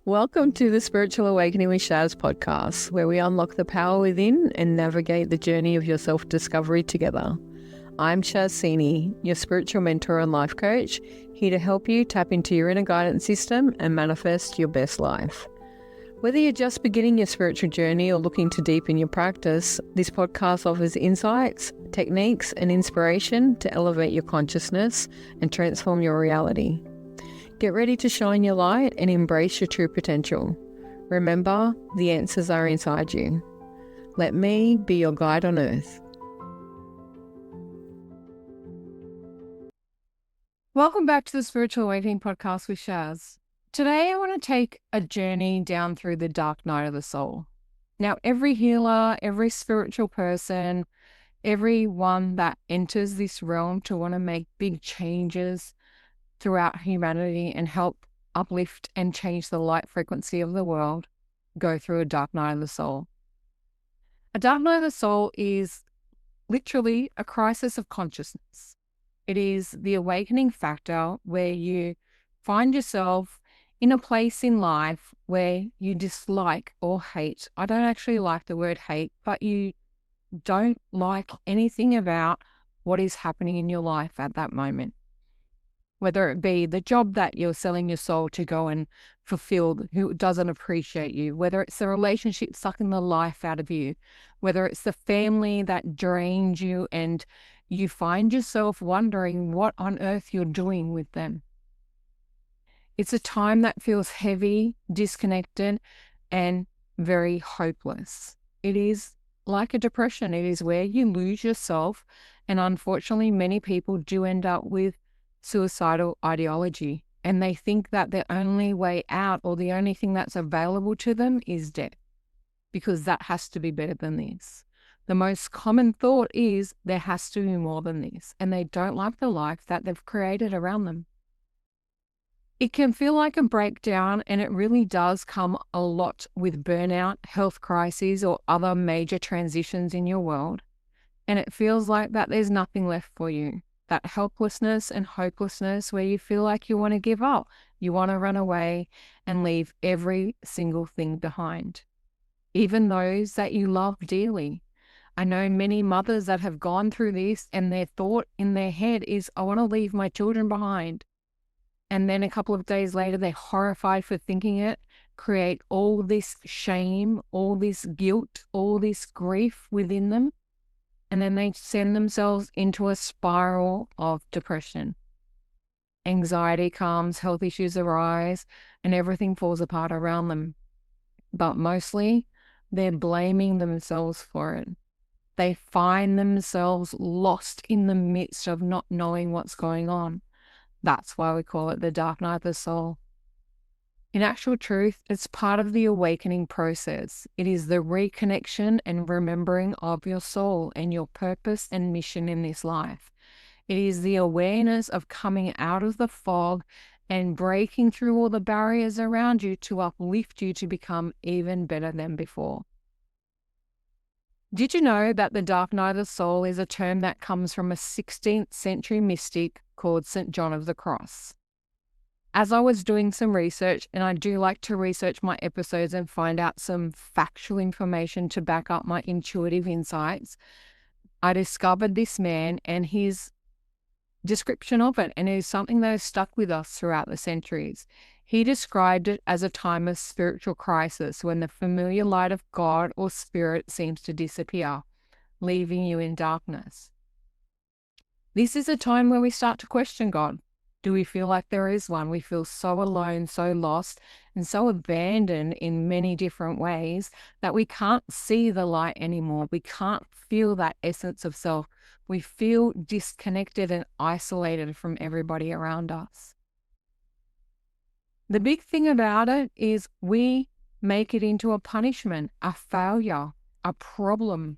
Welcome to the Spiritual Awakening with Shaz podcast, where we unlock the power within and navigate the journey of your self-discovery together. I'm Shaz, your spiritual mentor and life coach, here to help you tap into your inner guidance system and manifest your best life. Whether you're just beginning your spiritual journey or looking to deepen your practice, this podcast offers insights, techniques, and inspiration to elevate your consciousness and transform your reality. Get ready to shine your light and embrace your true potential. Remember, the answers are inside you. Let me be your guide on earth. Welcome back to the Spiritual Awakening podcast with Shaz. Today I want to take a journey down through the dark night of the soul. Now, every healer, every spiritual person, everyone that enters this realm to want to make big changes throughout humanity and help uplift and change the light frequency of the world, go through a dark night of the soul. A dark night of the soul is literally a crisis of consciousness. It is the awakening factor where you find yourself in a place in life where you dislike or hate. I don't actually like the word hate, but you don't like anything about what is happening in your life at that moment. Whether it be the job that you're selling your soul to go and fulfill, who doesn't appreciate you, whether it's the relationship sucking the life out of you, whether it's the family that drains you and you find yourself wondering what on earth you're doing with them. It's a time that feels heavy, disconnected, and very hopeless. It is like a depression. It is where you lose yourself, and unfortunately, many people do end up with suicidal ideology, and they think that their only way out or the only thing that's available to them is death, because that has to be better than this. The most common thought is there has to be more than this, and they don't like the life that they've created around them. It can feel like a breakdown, and it really does come a lot with burnout, health crises, or other major transitions in your world, and it feels like that there's nothing left for you. That helplessness and hopelessness where you feel like you want to give up, you want to run away and leave every single thing behind, even those that you love dearly. I know many mothers that have gone through this, and their thought in their head is, I want to leave my children behind. And then a couple of days later, they're horrified for thinking it, create all this shame, all this guilt, all this grief within them. And then they send themselves into a spiral of depression. Anxiety comes, health issues arise, and everything falls apart around them. But mostly, they're blaming themselves for it. They find themselves lost in the midst of not knowing what's going on. That's why we call it the dark night of the soul. In actual truth, it's part of the awakening process. It is the reconnection and remembering of your soul and your purpose and mission in this life. It is the awareness of coming out of the fog and breaking through all the barriers around you to uplift you to become even better than before. Did you know that the dark night of the soul is a term that comes from a 16th century mystic called St. John of the Cross? As I was doing some research, and I do like to research my episodes and find out some factual information to back up my intuitive insights, I discovered this man and his description of it, and it is something that has stuck with us throughout the centuries. He described it as a time of spiritual crisis when the familiar light of God or spirit seems to disappear, leaving you in darkness. This is a time where we start to question God. Do we feel like there is one? We feel so alone, so lost, and so abandoned in many different ways that we can't see the light anymore. We can't feel that essence of self. We feel disconnected and isolated from everybody around us. The big thing about it is we make it into a punishment, a failure, a problem,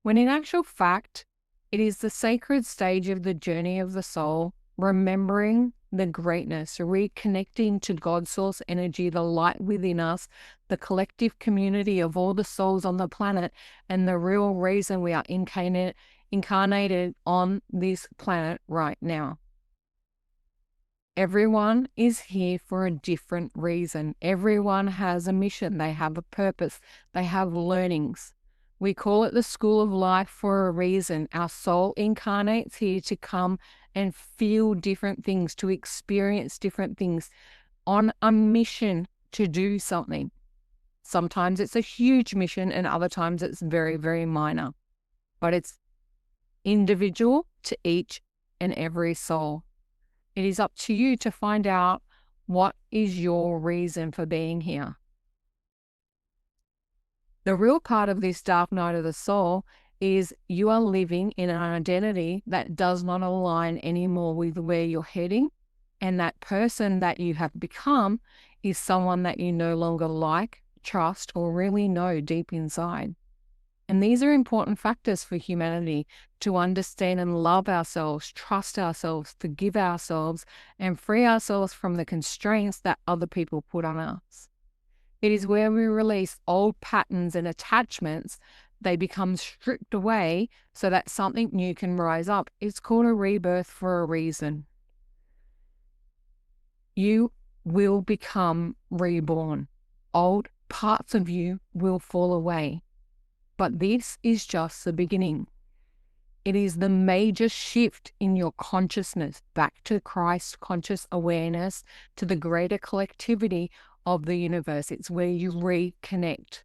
when in actual fact, it is the sacred stage of the journey of the soul, remembering the greatness, reconnecting to God's source energy, the light within us, the collective community of all the souls on the planet, and the real reason we are incarnated on this planet right now. Everyone is here for a different reason. Everyone has a mission. They have a purpose. They have learnings. We call it the school of life for a reason. Our soul incarnates here to come and feel different things, to experience different things on a mission to do something. Sometimes it's a huge mission and other times it's very, very minor. But it's individual to each and every soul. It is up to you to find out what is your reason for being here. The real part of this dark night of the soul is you are living in an identity that does not align anymore with where you're heading. And that person that you have become is someone that you no longer like, trust, or really know deep inside. And these are important factors for humanity to understand and love ourselves, trust ourselves, forgive ourselves, and free ourselves from the constraints that other people put on us. It is where we release old patterns and attachments. They become stripped away so that something new can rise up. It's called a rebirth for a reason. You will become reborn. Old parts of you will fall away. But this is just the beginning. It is the major shift in your consciousness back to Christ conscious awareness, to the greater collectivity of the universe. It's where you reconnect.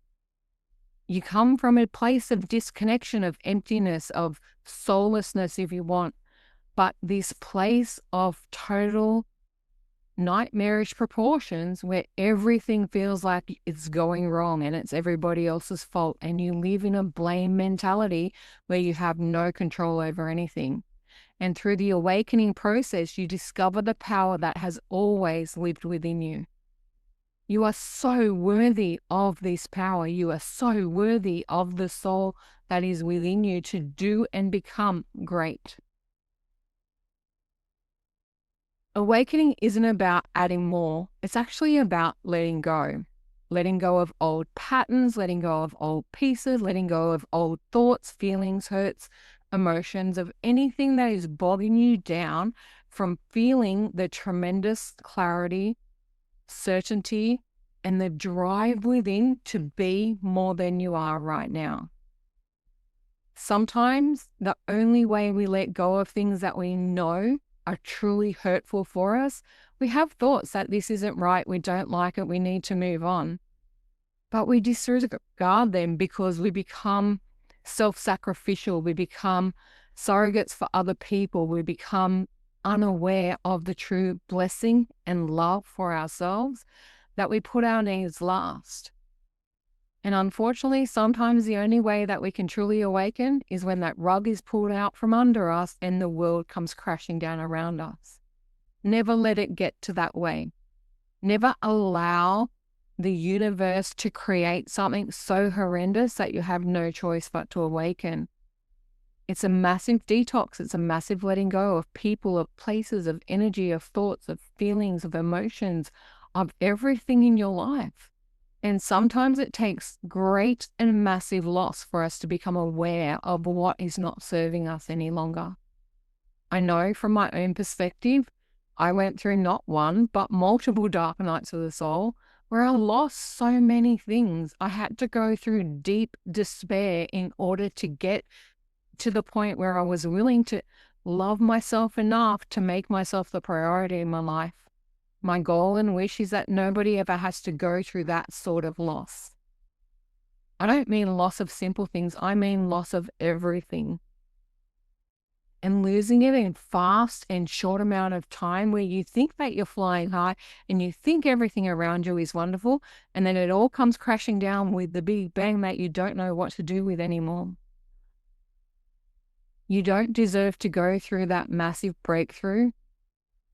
You come from a place of disconnection, of emptiness, of soullessness, if you want, but this place of total nightmarish proportions where everything feels like it's going wrong and it's everybody else's fault, and you live in a blame mentality where you have no control over anything. And through the awakening process, you discover the power that has always lived within you. You are so worthy of this power. You are so worthy of the soul that is within you to do and become great. Awakening isn't about adding more. It's actually about letting go. Letting go of old patterns, letting go of old pieces, letting go of old thoughts, feelings, hurts, emotions, of anything that is bogging you down from feeling the tremendous clarity, certainty, and the drive within to be more than you are right now. Sometimes the only way we let go of things that we know are truly hurtful for us, we have thoughts that this isn't right, we don't like it, we need to move on. But we disregard them because we become self-sacrificial, we become surrogates for other people, we become unaware of the true blessing and love for ourselves, that we put our needs last. And unfortunately, sometimes the only way that we can truly awaken is when that rug is pulled out from under us and the world comes crashing down around us. Never let it get to that way. Never allow the universe to create something so horrendous that you have no choice but to awaken. It's a massive detox. It's a massive letting go of people, of places, of energy, of thoughts, of feelings, of emotions, of everything in your life. And sometimes it takes great and massive loss for us to become aware of what is not serving us any longer. I know from my own perspective, I went through not one, but multiple dark nights of the soul where I lost so many things. I had to go through deep despair in order to get to the point where I was willing to love myself enough to make myself the priority in my life. My goal and wish is that nobody ever has to go through that sort of loss. I don't mean loss of simple things. I mean loss of everything. And losing it in fast and short amount of time where you think that you're flying high and you think everything around you is wonderful, and then it all comes crashing down with the big bang that you don't know what to do with anymore. You don't deserve to go through that massive breakthrough.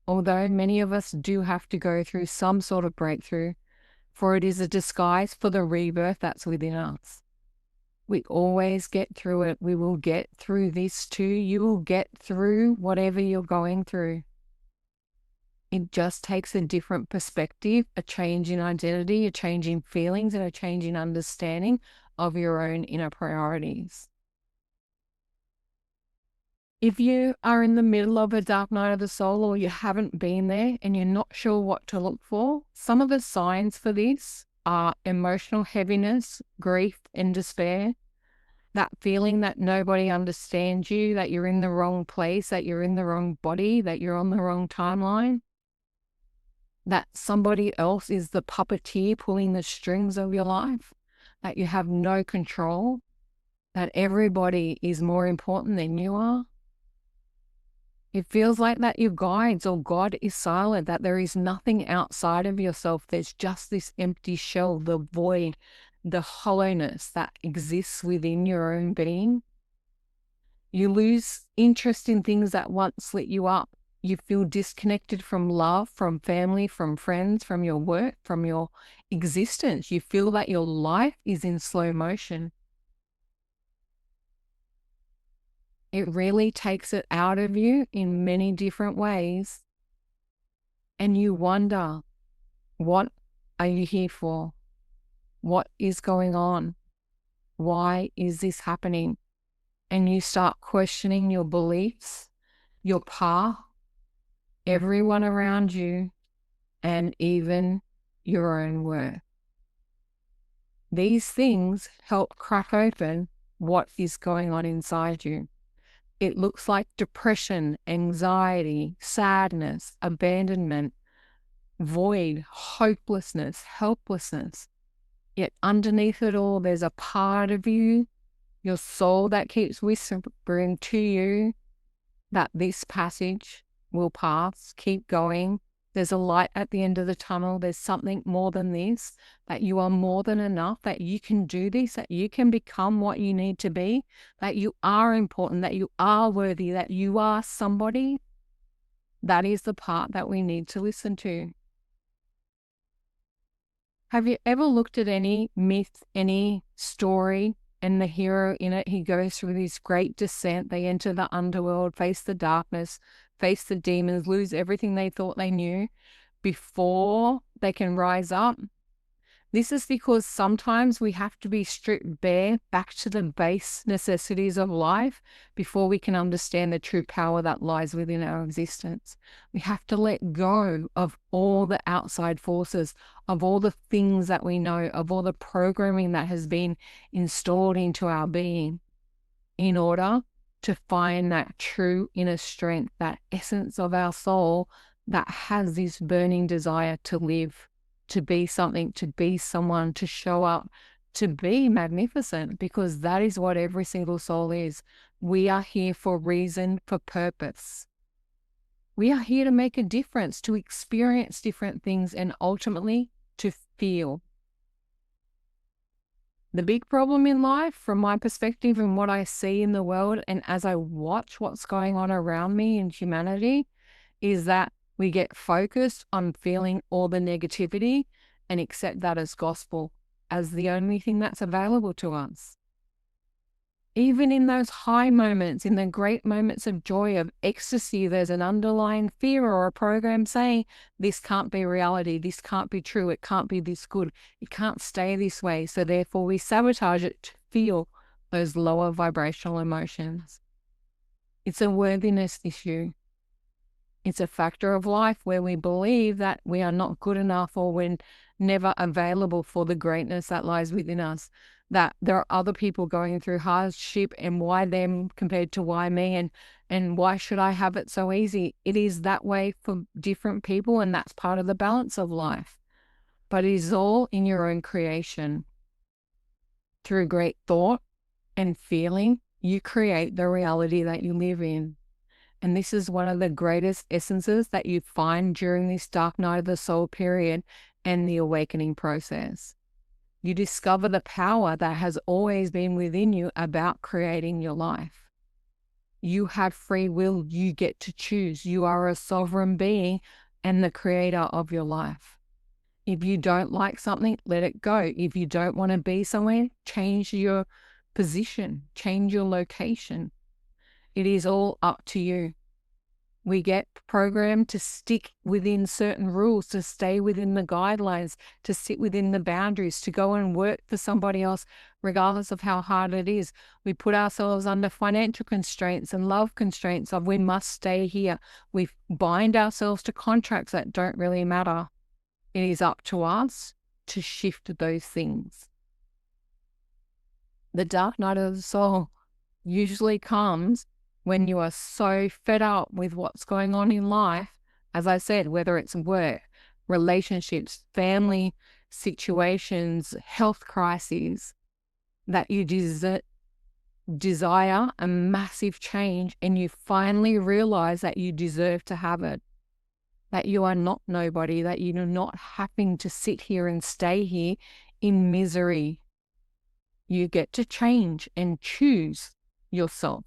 Although many of us do have to go through some sort of breakthrough, for it is a disguise for the rebirth that's within us. We always get through it. We will get through this too. You will get through whatever you're going through. It just takes a different perspective, a change in identity, a change in feelings, and a change in understanding of your own inner priorities. If you are in the middle of a dark night of the soul, or you haven't been there and you're not sure what to look for, some of the signs for this are emotional heaviness, grief, and despair. That feeling that nobody understands you, that you're in the wrong place, that you're in the wrong body, that you're on the wrong timeline, that somebody else is the puppeteer pulling the strings of your life, that you have no control, that everybody is more important than you are. It feels like that your guides or God is silent, that there is nothing outside of yourself. There's just this empty shell, the void, the hollowness that exists within your own being. You lose interest in things that once lit you up. You feel disconnected from love, from family, from friends, from your work, from your existence. You feel that your life is in slow motion. It really takes it out of you in many different ways. And you wonder, what are you here for? What is going on? Why is this happening? And you start questioning your beliefs, your path, everyone around you, and even your own worth. These things help crack open what is going on inside you. It looks like depression, anxiety, sadness, abandonment, void, hopelessness, helplessness. Yet underneath it all, there's a part of you, your soul, that keeps whispering to you that this passage will pass. Keep going. There's a light at the end of the tunnel. There's something more than this, that you are more than enough, that you can do this, that you can become what you need to be, that you are important, that you are worthy, that you are somebody. That is the part that we need to listen to. Have you ever looked at any myth, any story, and the hero in it, he goes through this great descent. They enter the underworld, face the darkness, face the demons, lose everything they thought they knew before they can rise up? This is because sometimes we have to be stripped bare back to the base necessities of life before we can understand the true power that lies within our existence. We have to let go of all the outside forces, of all the things that we know, of all the programming that has been installed into our being, in order to find that true inner strength, that essence of our soul that has this burning desire to live, to be something, to be someone, to show up, to be magnificent, because that is what every single soul is. We are here for reason, for purpose. We are here to make a difference, to experience different things, and ultimately to feel. The big problem in life, from my perspective and what I see in the world, and as I watch what's going on around me in humanity, is that we get focused on feeling all the negativity and accept that as gospel, as the only thing that's available to us. Even in those high moments, in the great moments of joy, of ecstasy, there's an underlying fear or a program saying, this can't be reality, this can't be true, it can't be this good, it can't stay this way. So therefore we sabotage it to feel those lower vibrational emotions. It's a worthiness issue. It's a factor of life where we believe that we are not good enough, or we're never available for the greatness that lies within us, that there are other people going through hardship, and why them compared to why me, and why should I have it so easy? It is that way for different people, and that's part of the balance of life. But it is all in your own creation. Through great thought and feeling, you create the reality that you live in. And this is one of the greatest essences that you find during this dark night of the soul period and the awakening process. You discover the power that has always been within you about creating your life. You have free will. You get to choose. You are a sovereign being and the creator of your life. If you don't like something, let it go. If you don't want to be somewhere, change your position, change your location. It is all up to you. We get programmed to stick within certain rules, to stay within the guidelines, to sit within the boundaries, to go and work for somebody else, regardless of how hard it is. We put ourselves under financial constraints and love constraints of we must stay here. We bind ourselves to contracts that don't really matter. It is up to us to shift those things. The dark night of the soul usually comes when you are so fed up with what's going on in life, as I said, whether it's work, relationships, family situations, health crises, that you desire a massive change, and you finally realize that you deserve to have it, that you are not nobody, that you're not having to sit here and stay here in misery. You get to change and choose yourself.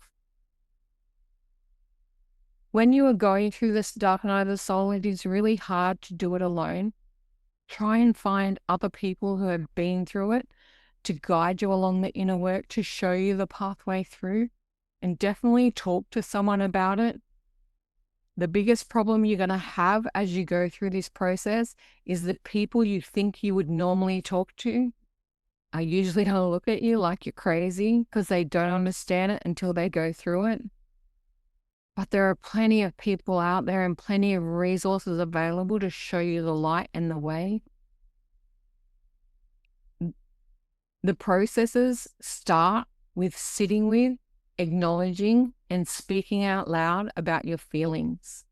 When you are going through this dark night of the soul, it is really hard to do it alone. Try and find other people who have been through it to guide you along the inner work, to show you the pathway through, and definitely talk to someone about it. The biggest problem you're going to have as you go through this process is that people you think you would normally talk to are usually going to look at you like you're crazy because they don't understand it until they go through it. But there are plenty of people out there and plenty of resources available to show you the light and the way. The processes start with sitting with, acknowledging, and speaking out loud about your feelings.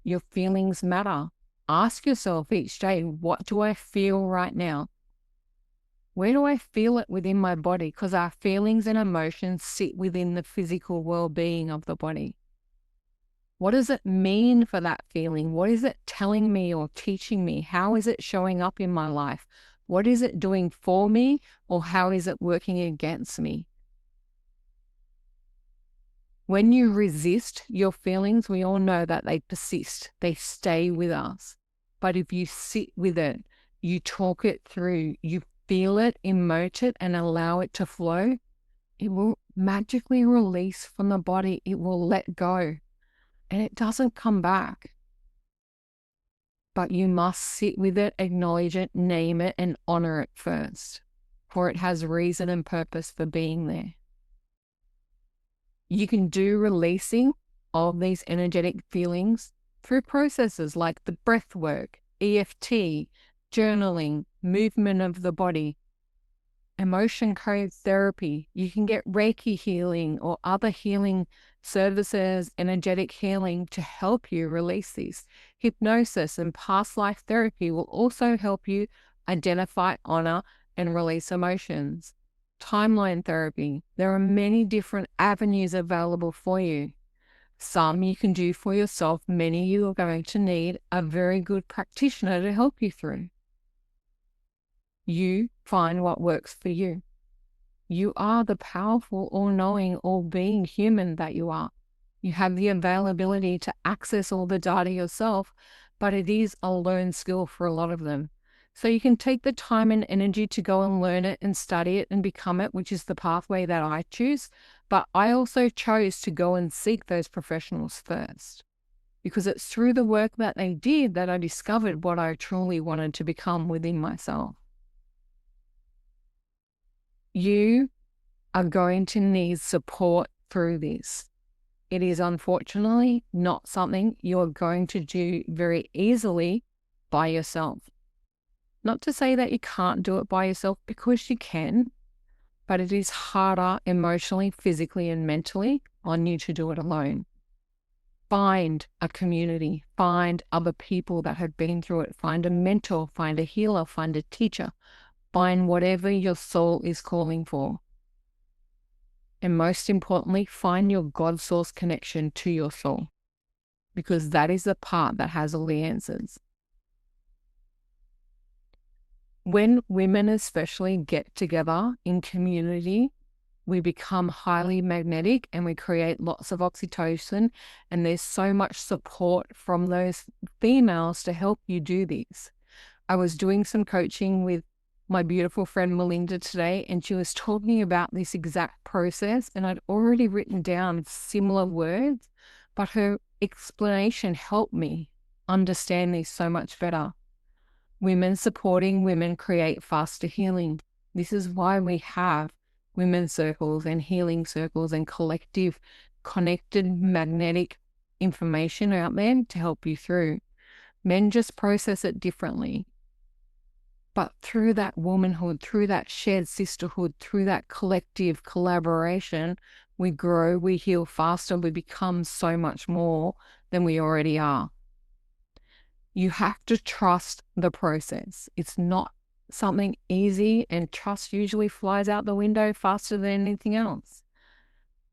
Your feelings matter. Ask yourself each day, what do I feel right now? Where do I feel it within my body? Because our feelings and emotions sit within the physical well-being of the body. What does it mean for that feeling? What is it telling me or teaching me? How is it showing up in my life? What is it doing for me, or how is it working against me? When you resist your feelings, we all know that they persist. They stay with us. But if you sit with it, you talk it through, you feel it, emote it, and allow it to flow, it will magically release from the body. It will let go. And it doesn't come back. But you must sit with it, acknowledge it, name it, and honor it first, for it has reason and purpose for being there. You can do releasing of these energetic feelings through processes like the breath work, EFT, journaling, movement of the body, emotion code therapy. You can get Reiki healing or other healing services, energetic healing to help you release these. Hypnosis and past life therapy will also help you identify, honor, and release emotions. Timeline therapy. There are many different avenues available for you. Some you can do for yourself. Many you are going to need a very good practitioner to help you through. You find what works for you. You are the powerful, all-knowing, all-being human that you are. You have the availability to access all the data yourself, but it is a learned skill for a lot of them. So you can take the time and energy to go and learn it and study it and become it, which is the pathway that I choose. But I also chose to go and seek those professionals first, because it's through the work that they did that I discovered what I truly wanted to become within myself. You are going to need support through this. It is unfortunately not something you're going to do very easily by yourself. Not to say that you can't do it by yourself, because you can, but it is harder emotionally, physically, and mentally on you to do it alone. Find a community, find other people that have been through it, find a mentor, find a healer, find a teacher, find whatever your soul is calling for. And most importantly, find your God source connection to your soul, because that is the part that has all the answers. When women especially get together in community, we become highly magnetic and we create lots of oxytocin, and there's so much support from those females to help you do this. I was doing some coaching with my beautiful friend Melinda today, and she was talking about this exact process, and I'd already written down similar words, but her explanation helped me understand these so much better. Women supporting women create faster healing. This is why we have women's circles and healing circles and collective, connected, magnetic information out there to help you through. Men just process it differently. But through that womanhood, through that shared sisterhood, through that collective collaboration, we grow, we heal faster, we become so much more than we already are. You have to trust the process. It's not something easy, and trust usually flies out the window faster than anything else.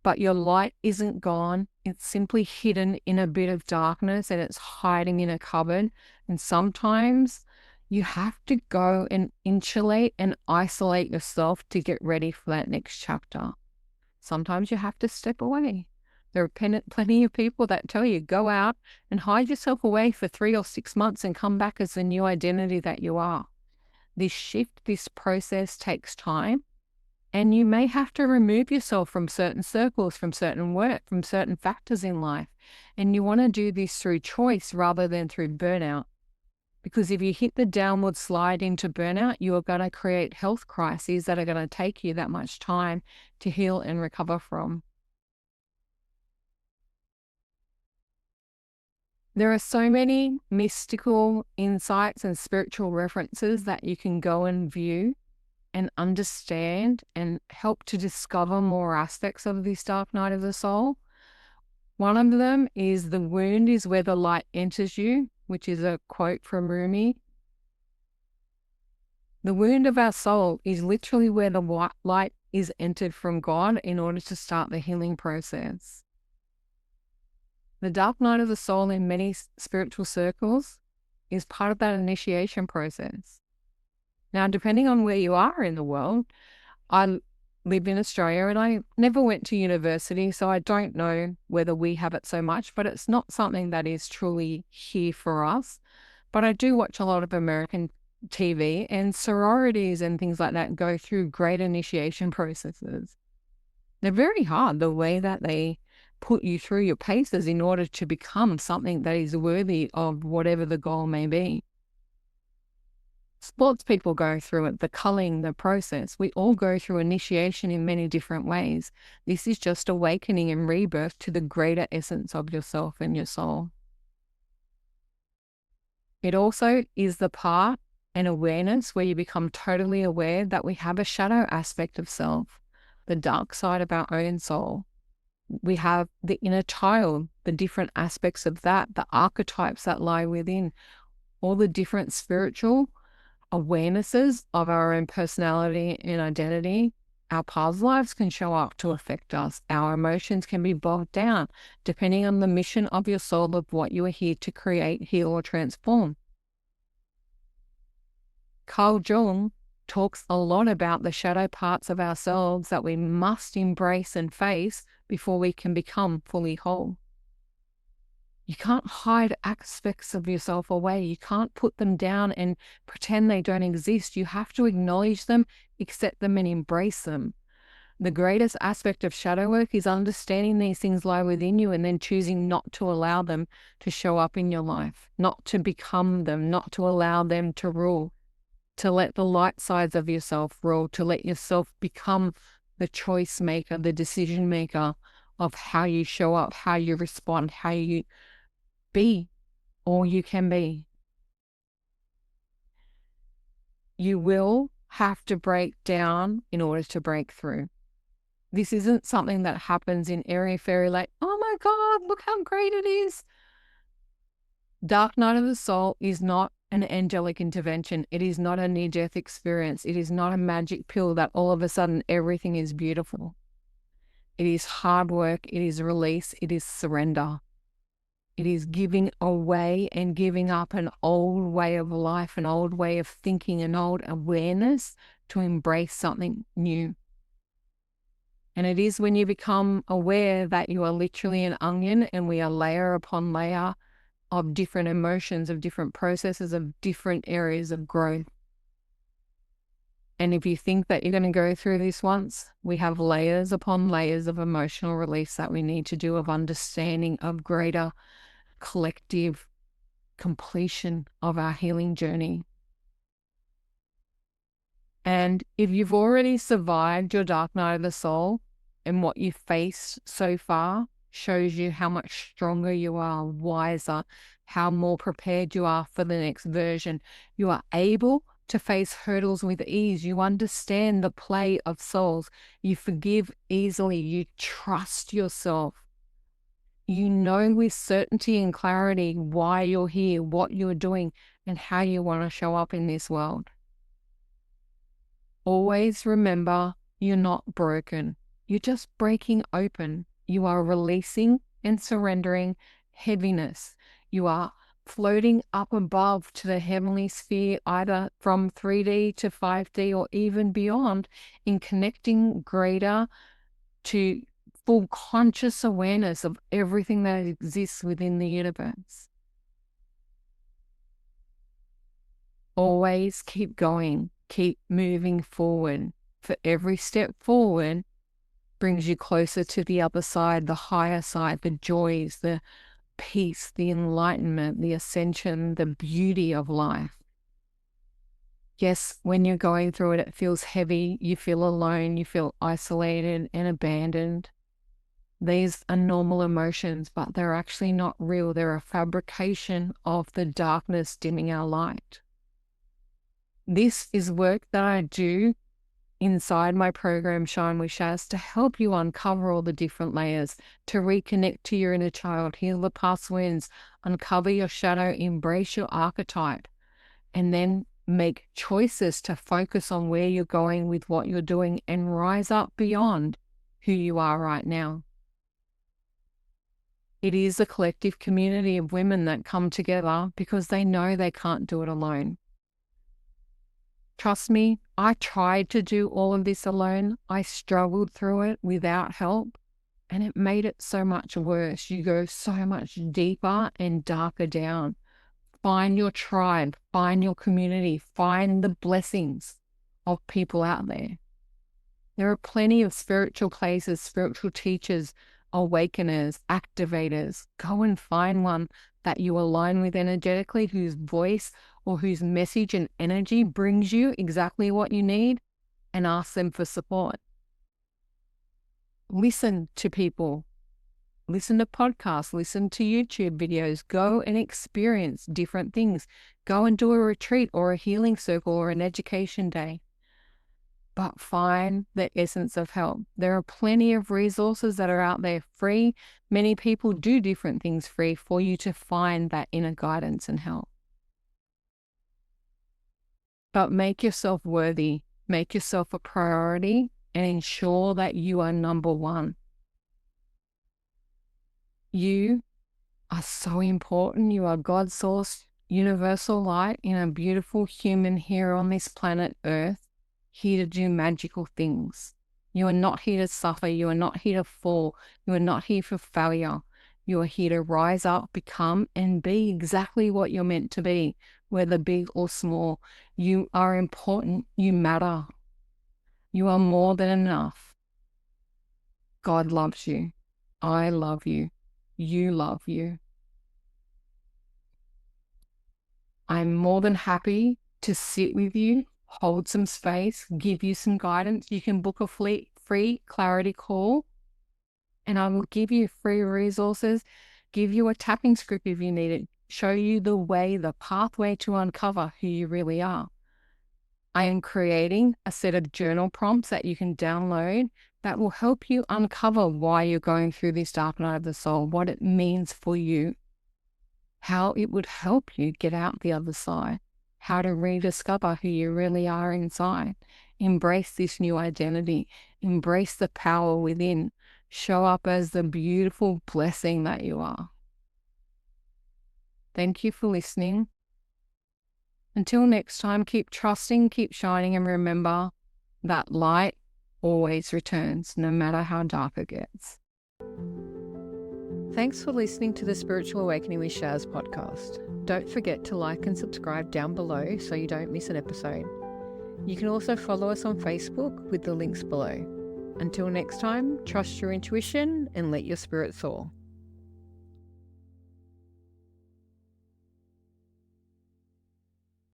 But your light isn't gone. It's simply hidden in a bit of darkness, and it's hiding in a cupboard. And sometimes you have to go and insulate and isolate yourself to get ready for that next chapter. Sometimes you have to step away. There are plenty of people that tell you, go out and hide yourself away for 3 or 6 months and come back as the new identity that you are. This shift, this process takes time. And you may have to remove yourself from certain circles, from certain work, from certain factors in life. And you want to do this through choice rather than through burnout. Because if you hit the downward slide into burnout, you are going to create health crises that are going to take you that much time to heal and recover from. There are so many mystical insights and spiritual references that you can go and view and understand and help to discover more aspects of this dark night of the soul. One of them is the wound is where the light enters you, which is a quote from Rumi. The wound of our soul is literally where the light is entered from God in order to start the healing process. The dark night of the soul in many spiritual circles is part of that initiation process. Now, depending on where you are in the world, I live in Australia and I never went to university, so I don't know whether we have it so much, but it's not something that is truly here for us. But I do watch a lot of American TV, and sororities and things like that go through great initiation processes. They're very hard, the way that they put you through your paces in order to become something that is worthy of whatever the goal may be. Sports people go through it, the culling, the process. We all go through initiation in many different ways. This is just awakening and rebirth to the greater essence of yourself and your soul. It also is the part and awareness where you become totally aware that we have a shadow aspect of self, the dark side of our own soul. We have the inner child, the different aspects of that, the archetypes that lie within, all the different spiritual awarenesses of our own personality and identity. Our past lives can show up to affect us. Our emotions can be bogged down, depending on the mission of your soul of what you are here to create, heal, or transform. Carl Jung talks a lot about the shadow parts of ourselves that we must embrace and face before we can become fully whole. You can't hide aspects of yourself away. You can't put them down and pretend they don't exist. You have to acknowledge them, accept them, and embrace them. The greatest aspect of shadow work is understanding these things lie within you and then choosing not to allow them to show up in your life, not to become them, not to allow them to rule, to let the light sides of yourself rule, to let yourself become the choice maker, the decision maker of how you show up, how you respond, how you be all you can be. You will have to break down in order to break through. This isn't something that happens in airy-fairy like, oh my God, look how great it is. Dark night of the soul is not an angelic intervention. It is not a near-death experience. It is not a magic pill that all of a sudden everything is beautiful. It is hard work. It is release. It is surrender. It is giving away and giving up an old way of life, an old way of thinking, an old awareness to embrace something new. And it is when you become aware that you are literally an onion and we are layer upon layer of different emotions, of different processes, of different areas of growth. And if you think that you're going to go through this once, we have layers upon layers of emotional release that we need to do, of understanding, of greater collective completion of our healing journey. And if you've already survived your dark night of the soul, and what you've faced so far shows you how much stronger you are, wiser, how more prepared you are for the next version. You are able to face hurdles with ease. You understand the play of souls. You forgive easily. You trust yourself. You know with certainty and clarity why you're here, what you're doing, and how you want to show up in this world. Always remember, you're not broken. You're just breaking open. You are releasing and surrendering heaviness. You are floating up above to the heavenly sphere, either from 3D to 5D or even beyond, in connecting greater to full conscious awareness of everything that exists within the universe. Always keep going, keep moving forward. For every step forward brings you closer to the other side, the higher side, the joys, the peace, the enlightenment, the ascension, the beauty of life. Yes, when you're going through it, it feels heavy, you feel alone, you feel isolated and abandoned. These are normal emotions, but they're actually not real. They're a fabrication of the darkness dimming our light. This is work that I do inside my program, Shine with Shaz, to help you uncover all the different layers, to reconnect to your inner child, heal the past wounds, uncover your shadow, embrace your archetype, and then make choices to focus on where you're going with what you're doing and rise up beyond who you are right now. It is a collective community of women that come together because they know they can't do it alone. Trust me, I tried to do all of this alone. I struggled through it without help, and it made it so much worse. You go so much deeper and darker down. Find your tribe, find your community, find the blessings of people out there. There are plenty of spiritual places, spiritual teachers, awakeners, activators. Go and find one that you align with energetically, whose voice or whose message and energy brings you exactly what you need, and ask them for support. Listen to people. Listen to podcasts, listen to YouTube videos, go and experience different things. Go and do a retreat or a healing circle or an education day. But find the essence of help. There are plenty of resources that are out there free. Many people do different things free for you to find that inner guidance and help. But make yourself worthy, make yourself a priority, and ensure that you are number one. You are so important. You are God's source, universal light in a beautiful human here on this planet Earth, here to do magical things. You are not here to suffer. You are not here to fall. You are not here for failure. You are here to rise up, become, and be exactly what you're meant to be, whether big or small. You are important. You matter. You are more than enough. God loves you. I love you. You love you. I'm more than happy to sit with you, hold some space, give you some guidance. You can book a free clarity call, and I will give you free resources, give you a tapping script if you need it, show you the way, the pathway to uncover who you really are. I am creating a set of journal prompts that you can download that will help you uncover why you're going through this dark night of the soul, what it means for you, how it would help you get out the other side, how to rediscover who you really are inside, embrace this new identity, embrace the power within, show up as the beautiful blessing that you are. Thank you for listening. Until next time, keep trusting, keep shining, and remember that light always returns, no matter how dark it gets. Thanks for listening to the Spiritual Awakening with Shaz podcast. Don't forget to like and subscribe down below so you don't miss an episode. You can also follow us on Facebook with the links below. Until next time, trust your intuition and let your spirit soar.